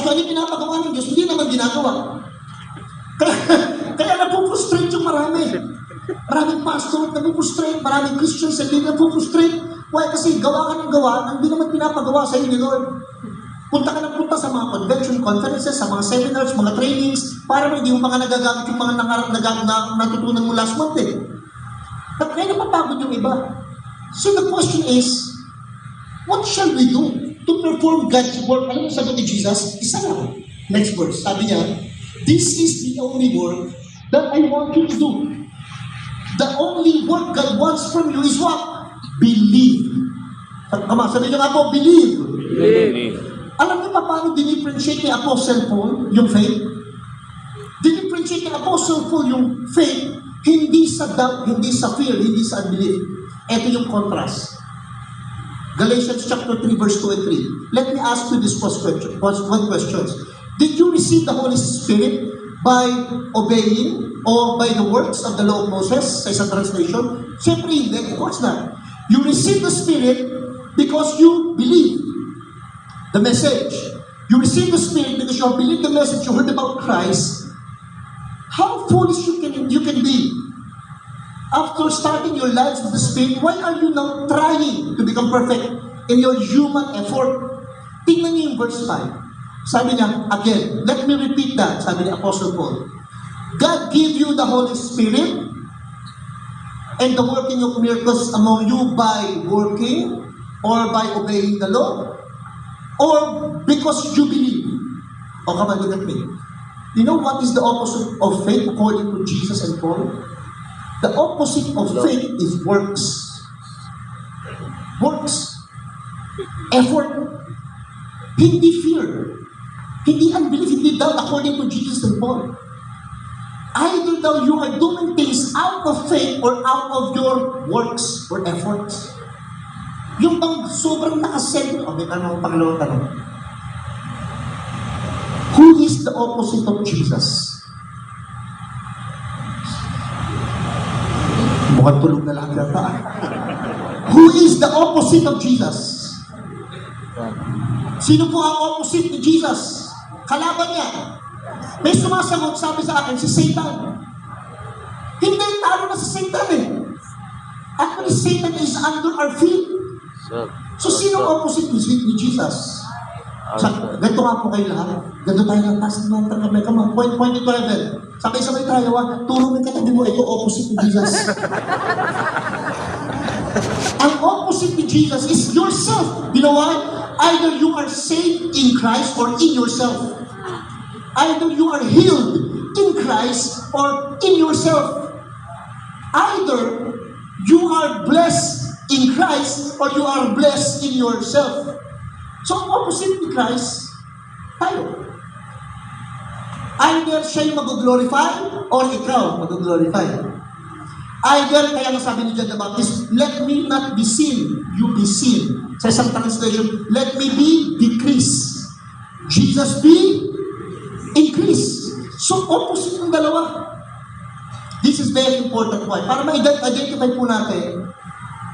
kung ano yung pinapagawa ng Diyos, hindi naman ginagawa. Kaya napuprustrate yung marami. Maraming pastor napuprustrate, maraming Christians hindi napuprustrate. Why? Kasi gawa ka ng gawa, hindi naman pinapagawa sa iyo ni Lord. Punta ka ng punta sa mga convention, conferences, sa mga seminars, mga trainings, para hindi mo mga nagagamit yung mga natutunan mo last month eh. Kaya napapagod yung iba. So the question is, what shall we do to perform God's work? Alam mo sagot ni Jesus? Isa lang. Next verse. Sabi niya, this is the only work that I want you to do. The only work God wants from you is what? Believe. Sabi niyo nga po, believe. Believe. Alam niyo pa paano dinifferentiate ni Apostle Paul yung faith? Dinifferentiate ni Apostle Paul yung faith hindi sa doubt, hindi sa fear, hindi sa unbelief. Ito yung contrast. Galatians chapter 3 verse 2 and 3. Let me ask you this one question. Did you receive the Holy Spirit by obeying or by the works of the law of Moses? Sa isang translation. Siyempre hindi. Of course not. You receive the Spirit because you believe the message. You receive the Spirit because you have believed the message you heard about Christ. How foolish you can be. After starting your lives with the Spirit, why are you now trying to become perfect in your human effort? Tingnan niyo yung verse 5. Sabi niya, again, let me repeat that, sabi ni Apostle Paul. God gave you the Holy Spirit and the working of miracles among you by working or by obeying the law or because you believe. Oh, come on, look at me. You know what is the opposite of faith according to Jesus and Paul? The opposite of faith is works. Works. Effort. Hindi fear. Hindi unbelief, hindi doubt according to Jesus and Paul. Either daw you are doing things out of faith or out of your works or efforts. Yung bang sobrang nakasentro. Okay, tanong, pangalawang tanong. Who is the opposite of Jesus? Mukhang tulog na lang yata. Who is the opposite of Jesus? Sino po ang opposite ni Jesus? Kalaban niya. May sumasagot, sabi sa akin, si Satan. Hindi, talo na si Satan eh. Actually, Satan is under our feet. So, sino ang opposite ni Jesus? Ganito nga po kayo lahat. Ganito tayo lang, taas naman, kami, come on, point ito level. Sabay-sabay tayo, turo mo katabi mo, ito opposite ni Jesus. Ang opposite ni Jesus is yourself. You know why? Either you are saved in Christ or in yourself. Either you are healed in Christ or in yourself. Either you are blessed in Christ or you are blessed in yourself. So, opposite ni Christ, tayo. Either siya yung mag-glorify or ikaw mag-glorify. Either, kaya nga sabi ni John the Baptist, let me not be seen, you be seen. Sa isang translation, let me be decrease. Jesus be increase. So, opposite ng dalawa. This is very important. Why? Para ma-identify po natin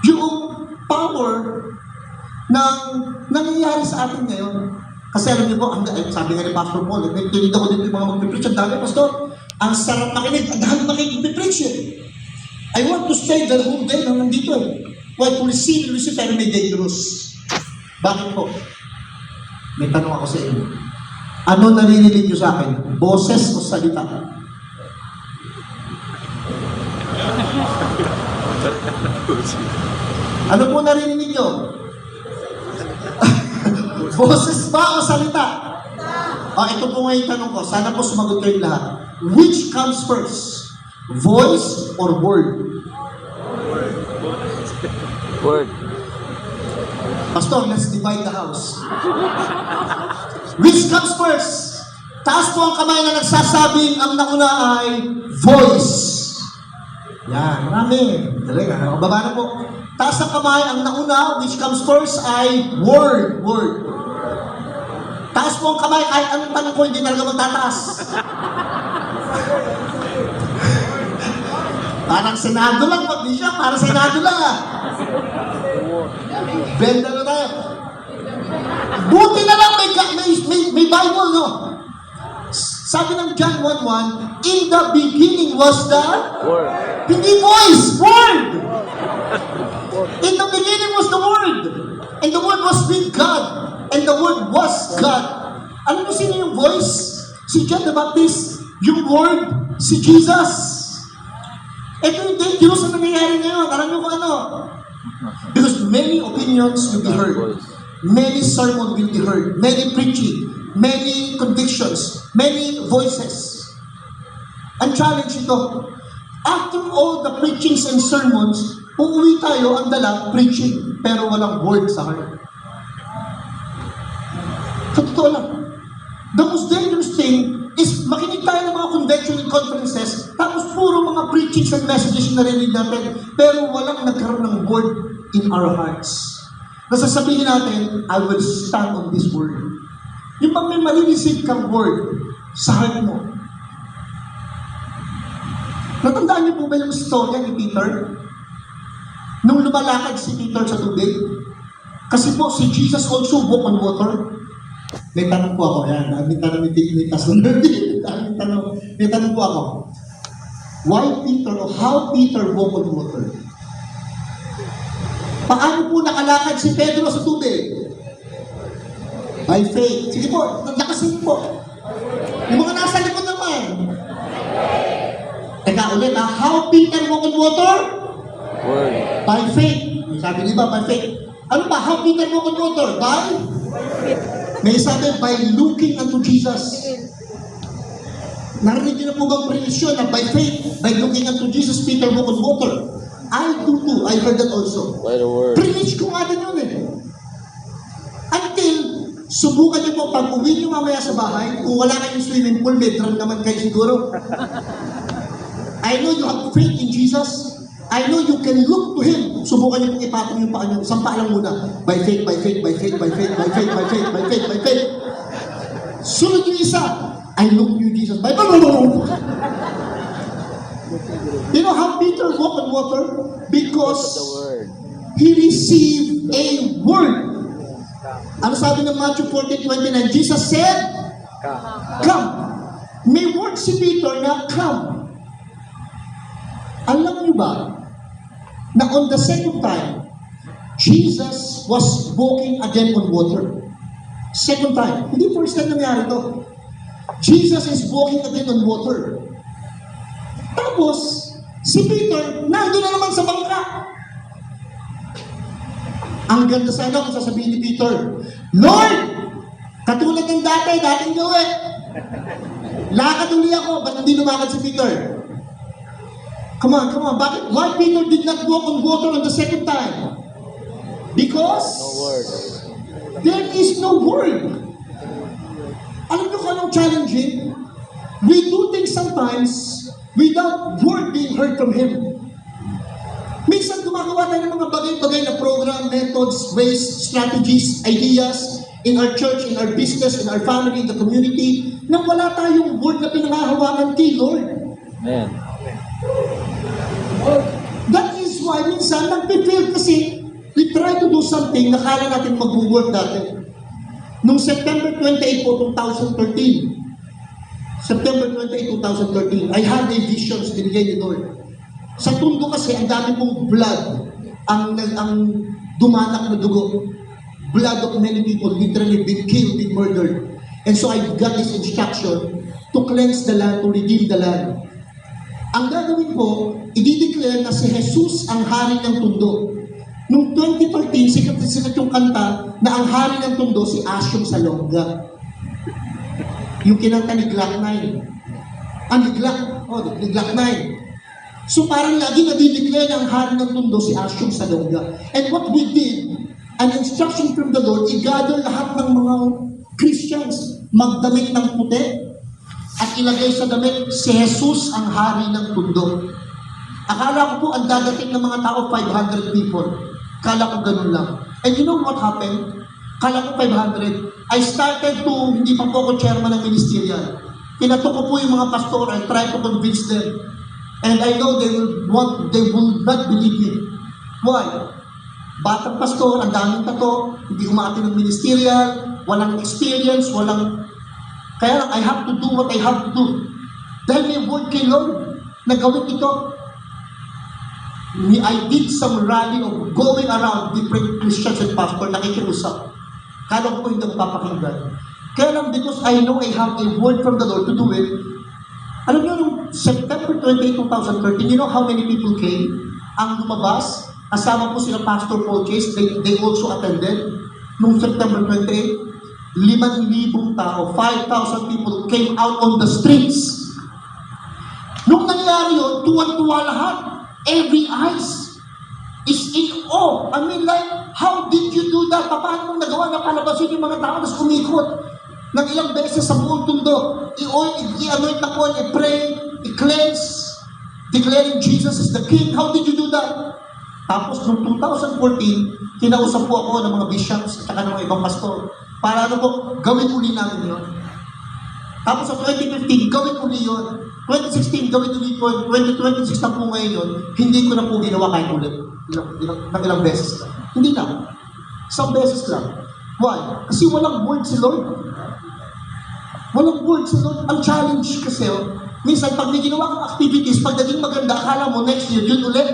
yung power ng nangyayari sa atin ngayon. Kasi alam niyo po, sabi nga ni Pastor Paul, nagtinig ako dito yung mga mag-preach. Ang dami, Pastor. Ang sarap makinig. Ang dami makinig-preach eh. I want to stay the whole day na nandito eh. Why to receive pero may dangerous. Bakit po? May tanong ako sa inyo. Ano naririnig niyo sa akin? Boses o salita? Ano po naririnig niyo? Boses ba o salita? Ito po nga yung tanong ko. Sana po sumagot kayo lahat. Which comes first? Voice or word? Word. Pastor, let's divide the house. Which comes first? Taas po ang kamay na nagsasabing ang nauna ay voice. Yan, marami. Galing, baba na po. Taas ang kamay, ang nauna, which comes first ay word. Word. Taas po ang kamay, kahit anong tanong ko, hindi talaga magtataas. Parang senado lang, pag di siya, parang senado lang ah. Benda na tayo. Buti na lang may Bible, no? John 1:1, in the beginning was the, Word. hindi voice, word. In the beginning was the Word. And the Word was with God. And the Word was God. Alam mo sino yung voice? Si John the Baptist. Yung Word, si Jesus. Ito yung dangerous na nangyayari ngayon. Alam niyo kung ano? Because many opinions will be heard. Many sermons will be heard. Many preaching. Many convictions. Many voices. Ang challenge ito. After all the preachings and sermons, uuwi tayo ang dala preaching, pero walang word sa heart. Sa totoo lang. The most dangerous thing is makinig tayo ng mga convention and conferences, tapos puro mga preachings and messages na narinig natin, pero walang nagkaroon ng word in our hearts. Nasasabihin natin, I will stand on this word. Yung pag may marinisip kang word sa heart mo. Natandaan niyo po ba yung storya ni Peter? Nung lumalakad si Peter sa tubig, kasi po si Jesus also walk on water. May tanong po ako, yan. May tanong po ako. Why Peter, or how Peter walk on water? Paano po nakalakad si Pedro sa tubig? By faith. Sige po, lakasin po. Yung mga nasa likod naman. Teka ulit ha, how Peter walk on water? Word. By faith. Sabi niyo ba, by faith? Ano ba, how Peter walk on water? By? May sabi, by looking unto Jesus. Narinig niyo na po bang prelisyon na by faith, by looking unto Jesus, Peter walk on water? I do too. I heard that also. By the word. Privilege ko nga din yun eh. Until, subukan niyo po, pag uwi niyo mamaya sa bahay, kung wala kayong swimming pool, may drum naman kayo siguro. I know you have faith in Jesus. I know you can look to Him. Subukan niyo pong ipatong yung paa niyo. Isang paa lang muna. By faith, by faith, by faith, by faith, by faith, by faith, by faith, by faith. Sunod yung isa. I look to you, Jesus. By You know how Peter walked on water? Because The word. he received a word. Ano sabi ng Matthew 14:29? Jesus said, come. May word si Peter na come. Alam niyo ba na on the second time, Jesus was walking again on water. Second time. Hindi first time nangyari to. Jesus is walking again on water. Tapos, si Peter, nandun na naman sa bangka. Ang ganda sana kung sasabihin ni Peter, Lord, katulad ng dating gawin. Lakad uli ako, ba't hindi lumakad si Peter? Come on. Bakit? Why Peter did not walk on water on the second time? Because No word. there is no word. Alam niyo kung anong challenging? We do things sometimes without word being heard from Him. Minsan gumagawa tayo ng mga bagay-bagay na program, methods, ways, strategies, ideas in our church, in our business, in our family, in the community, nang wala tayong word na pinangahawakan kay Lord. Amen. That is why minsan nagpe-fail kasi we try to do something na kala natin mag-work dati. Noong September 28 po, 2013, September 28, 2013, I had a vision sa binigay ni Lord. Sa Tondo kasi, ang dami pong blood, ang dumanak na dugo. Blood of many people literally been killed, been murdered. And so I got this instruction to cleanse the land, to redeem the land. Ang gagawin po, i-declare na si Jesus ang hari ng Tondo. Noong 2013, sikat yung kanta na ang hari ng Tondo si Asyong Salonga. Yung kinanta ni Glock 9. Ni Glock 9. So parang lagi nadideclare na ang hari ng Tondo si Asyong Salonga. And what we did, an instruction from the Lord, i-gather lahat ng mga Christians, magdamit ng puti, at ilagay sa damit, si Jesus ang hari ng Tondo. Akala ko po ang dadating ng mga tao, 500 people. Akala ko ganun lang. And you know what happened? Akala ko 500. I started to, hindi pa po ako chairman ng ministerial. Pinato ko po yung mga pastor, I tried to convince them. And I know they will not believe me. Why? Batang pastor, ang daming tato, hindi umati ng ministerial, walang experience, kaya lang, I have to do what I have to do. Dahil may word kay Lord na gawin ito. I did some rally of going around different Christians and pastors, nakikiusap. Kala ko hindi ako papakinggan. Kaya lang, because I know I have a word from the Lord to do it, alam niyo, nung September 28, 2013, you know how many people came? Ang lumabas, kasama po sila Pastor Paul Chase, they also attended. Nung September 28, 5,000 tao, 5,000 people came out on the streets. Nung nangyari yun, tuwan-tuwa lahat. Every eyes is in awe. I mean, like, how did you do that? Paano mong nagawa na palabasin yung mga tao na umikot ng ilang beses sa buong tundo? I-anoint na po, i-pray, i-cleanse, declaring Jesus is the King. How did you do that? Tapos, noong 2014, kinausap po ako ng mga bishops at saka ng mga ibang pastor. Para ano po, gawin uli namin yun. Tapos sa 2015, gawin uli yun. 2016, gawin uli po. 2026 na po ngayon yun, hindi ko na po ginawa kahit ulit. Ilang beses lang. Hindi na. Isang beses lang. Why? Kasi walang word si Lord. Walang word si Lord. Ang challenge kasi, minsan pag may ginawa kang activities, pag naging maganda, akala mo next year, yun ulit.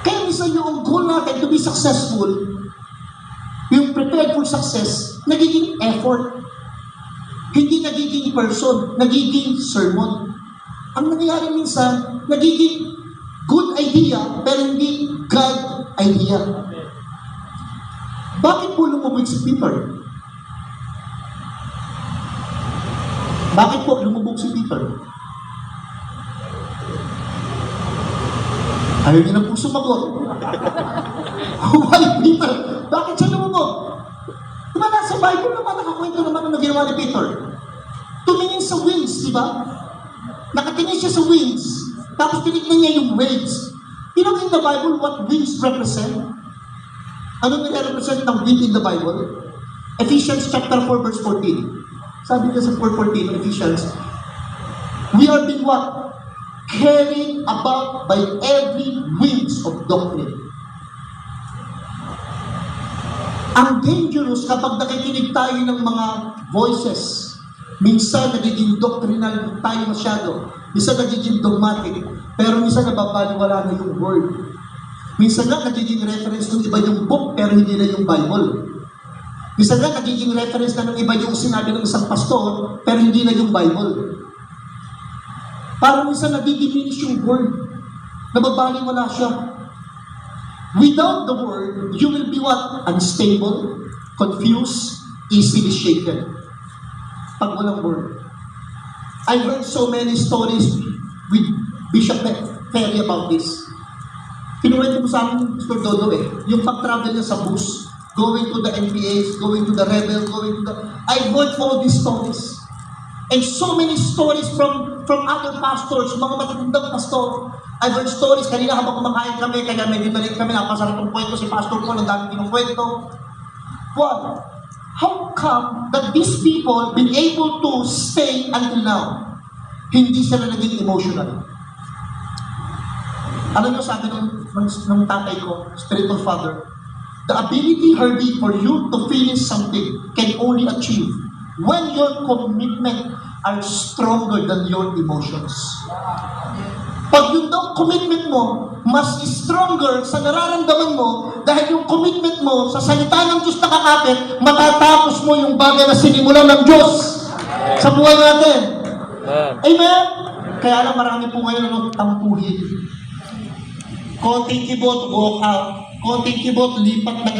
Kaya minsan yung goal natin to be successful, yung prepared for success, nagiging effort. Hindi nagiging person, nagiging sermon. Ang nangyayari minsan, nagiging good idea, pero hindi God idea. Bakit po lumubog si Peter? Bakit po lumubog si Peter? Ayaw niya na po sumagot. Why Peter? Bakit siya lumubog? Diba nasa Bible naman, nakakwento naman ang ginawa ni Peter. Tumingin sa winds, di ba? Nakatingin siya sa winds, tapos tinignan niya yung waves. You know in the Bible what winds represent? Ano nire-represent ng wind in the Bible? Ephesians chapter 4 verse 14. Sabi niya sa 4:14 Ephesians, we are being what? Carried about by every winds of doctrine. Ang dangerous kapag nakikinig tayo ng mga voices. Minsan nagiging doctrinal tayo masyado. Minsan nagiging dogmatic. Pero minsan nababaliwala na yung word. Minsan nga nagiging reference ng iba yung book pero hindi na yung Bible. Minsan nga nagiging reference na ng iba yung sinabi ng isang pastor pero hindi na yung Bible. Parang minsan nadidiminish yung word. Nababaliwala siya. Without the word, you will be what? Unstable, confused, easily shaken. Pag walang word. I heard so many stories with Bishop Ferry about this. Kinuwento ko sa akin, Pastor Dodo yung pag-travel niya sa bus, going to the NPAs, going to the rebel, going to the... I heard all these stories. And so many stories from other pastors, mga matutundang pastor. I've heard stories, kanina habang kumakain kami, kaya medyo na rin kami, napasarap ng kwento si Pastor Paul, ang dami kinukwento. What? How come that these people been able to stay until now? Hindi sila naging emotional. Alam niyo, sabi ng tatay ko, spiritual father, the ability, Herbie, for you to finish something can only achieve when your commitment are stronger than your emotions. Pag yung daw commitment mo, mas stronger sa nararamdaman mo dahil yung commitment mo sa salita ng Diyos nakakapit, matatapos mo yung bagay na sinimulan ng Diyos sa buhay natin. Amen? Kaya lang marami po ngayon ano, tampuhin. Konting kibot, walk out. Konting kibot, lipat ng